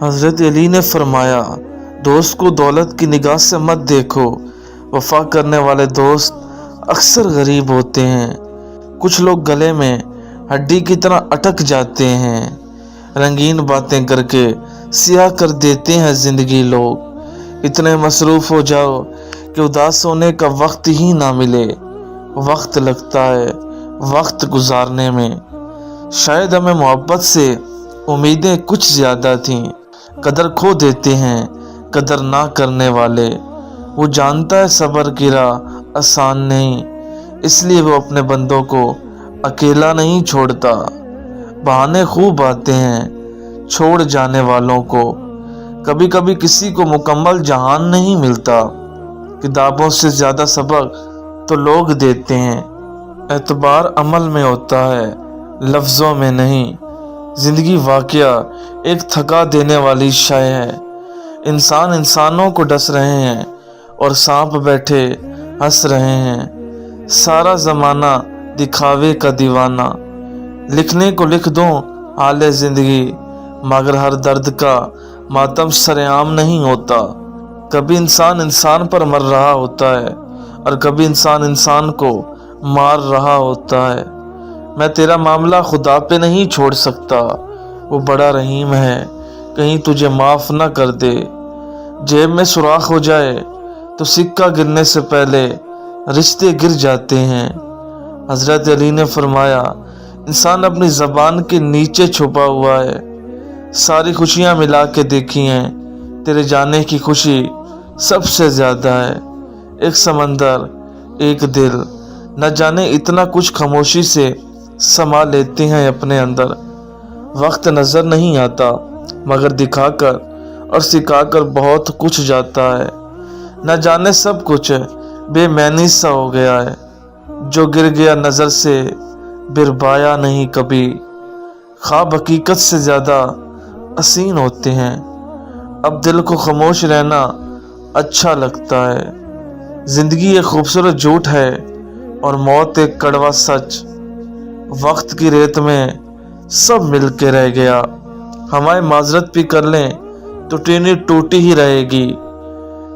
حضرت علی نے فرمایا، دوست کو دولت کی نگاہ سے مت دیکھو، وفا کرنے والے دوست اکثر غریب ہوتے ہیں۔ کچھ لوگ گلے میں ہڈی کی طرح اٹک جاتے ہیں، رنگین باتیں کر کے سیاہ کر دیتے ہیں زندگی۔ لوگ اتنے مصروف ہو جاؤ کہ اداس ہونے کا وقت ہی نہ ملے۔ وقت لگتا ہے وقت گزارنے میں۔ شاید ہمیں محبت سے امیدیں کچھ زیادہ تھیں۔ قدر کھو دیتے ہیں قدر نہ کرنے والے۔ وہ جانتا ہے صبر کی راہ آسان نہیں، اس لیے وہ اپنے بندوں کو اکیلا نہیں چھوڑتا۔ بہانے خوب آتے ہیں چھوڑ جانے والوں کو۔ کبھی کبھی کسی کو مکمل جہان نہیں ملتا۔ کتابوں سے زیادہ سبق تو لوگ دیتے ہیں۔ اعتبار عمل میں ہوتا ہے، لفظوں میں نہیں۔ زندگی واقعہ ایک تھکا دینے والی شے ہے۔ انسان انسانوں کو ڈس رہے ہیں اور سانپ بیٹھے ہنس رہے ہیں۔ سارا زمانہ دکھاوے کا دیوانہ۔ لکھنے کو لکھ دوں حال زندگی، مگر ہر درد کا ماتم سرعام نہیں ہوتا۔ کبھی انسان انسان پر مر رہا ہوتا ہے اور کبھی انسان انسان کو مار رہا ہوتا ہے۔ میں تیرا معاملہ خدا پہ نہیں چھوڑ سکتا، وہ بڑا رحیم ہے، کہیں تجھے معاف نہ کر دے۔ جیب میں سوراخ ہو جائے تو سکہ گرنے سے پہلے رشتے گر جاتے ہیں۔ حضرت علی نے فرمایا، انسان اپنی زبان کے نیچے چھپا ہوا ہے۔ ساری خوشیاں ملا کے دیکھی ہیں، تیرے جانے کی خوشی سب سے زیادہ ہے۔ ایک سمندر، ایک دل، نہ جانے اتنا کچھ خاموشی سے سما لیتے ہیں اپنے اندر۔ وقت نظر نہیں آتا مگر دکھا کر اور سکھا کر بہت کچھ جاتا ہے۔ نہ جانے سب کچھ بے معنی سا ہو گیا ہے، جو گر گیا نظر سے بربایا نہیں کبھی۔ خواب حقیقت سے زیادہ حسین ہوتے ہیں، اب دل کو خاموش رہنا اچھا لگتا ہے۔ زندگی ایک خوبصورت جھوٹ ہے اور موت ایک کڑوا سچ۔ وقت کی ریت میں سب مل کے رہ گیا، ہماری معذرت بھی کر لیں تو ٹینی ٹوٹی ہی رہے گی۔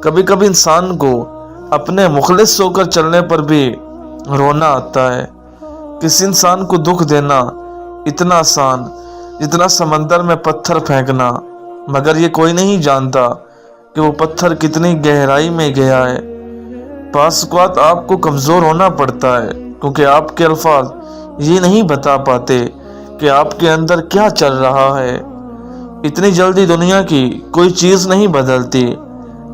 کبھی کبھی انسان کو اپنے مخلص ہو کر چلنے پر بھی رونا آتا ہے۔ کسی انسان کو دکھ دینا اتنا آسان جتنا سمندر میں پتھر پھینکنا، مگر یہ کوئی نہیں جانتا کہ وہ پتھر کتنی گہرائی میں گیا ہے۔ بعض اوقات آپ کو کمزور ہونا پڑتا ہے کیونکہ آپ کے الفاظ یہ نہیں بتا پاتے کہ آپ کے اندر کیا چل رہا ہے۔ اتنی جلدی دنیا کی کوئی چیز نہیں بدلتی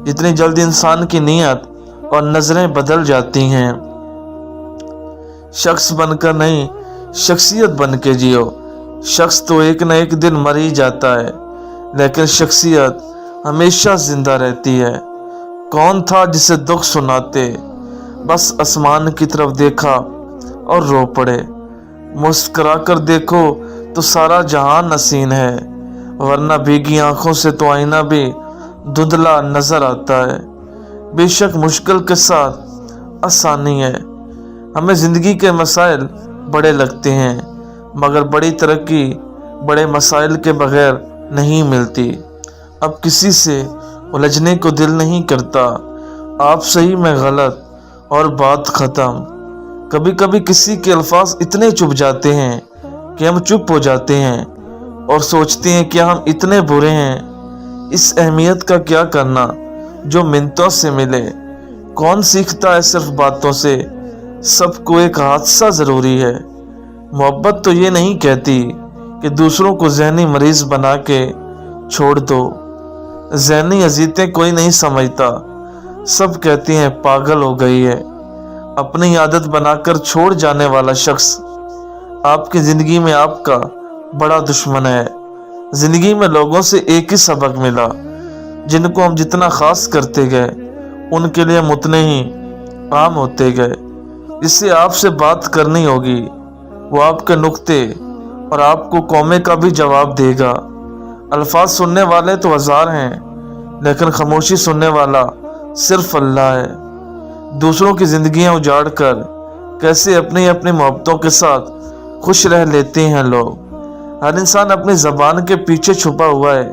جتنی جلدی انسان کی نیت اور نظریں بدل جاتی ہیں۔ شخص بن کر نہیں، شخصیت بن کے جیو۔ شخص تو ایک نہ ایک دن مر ہی جاتا ہے، لیکن شخصیت ہمیشہ زندہ رہتی ہے۔ کون تھا جسے دکھ سناتے، بس آسمان کی طرف دیکھا اور رو پڑے۔ مسکرا کر دیکھو تو سارا جہان حسین ہے، ورنہ بھیگی آنکھوں سے تو آئینہ بھی دھندلا نظر آتا ہے۔ بے شک مشکل کے ساتھ آسانی ہے۔ ہمیں زندگی کے مسائل بڑے لگتے ہیں، مگر بڑی ترقی بڑے مسائل کے بغیر نہیں ملتی۔ اب کسی سے الجھنے کو دل نہیں کرتا، آپ صحیح میں غلط اور بات ختم۔ کبھی کبھی کسی کے الفاظ اتنے چبھ جاتے ہیں کہ ہم چپ ہو جاتے ہیں اور سوچتے ہیں کیا ہم اتنے برے ہیں۔ اس اہمیت کا کیا کرنا جو منتوں سے ملے۔ کون سیکھتا ہے صرف باتوں سے، سب کو ایک حادثہ ضروری ہے۔ محبت تو یہ نہیں کہتی کہ دوسروں کو ذہنی مریض بنا کے چھوڑ دو۔ ذہنی اذیتیں کوئی نہیں سمجھتا، سب کہتی ہیں پاگل ہو گئی ہے۔ اپنی عادت بنا کر چھوڑ جانے والا شخص آپ کی زندگی میں آپ کا بڑا دشمن ہے۔ زندگی میں لوگوں سے ایک ہی سبق ملا، جن کو ہم جتنا خاص کرتے گئے ان کے لیے ہم اتنے ہی عام ہوتے گئے۔ جس سے آپ سے بات کرنی ہوگی وہ آپ کے نکتے اور آپ کو قومے کا بھی جواب دے گا۔ الفاظ سننے والے تو ہزار ہیں، لیکن خاموشی سننے والا صرف اللہ ہے۔ دوسروں کی زندگیاں اجاڑ کر کیسے اپنی اپنی محبتوں کے ساتھ خوش رہ لیتے ہیں لوگ۔ ہر انسان اپنی زبان کے پیچھے چھپا ہوا ہے،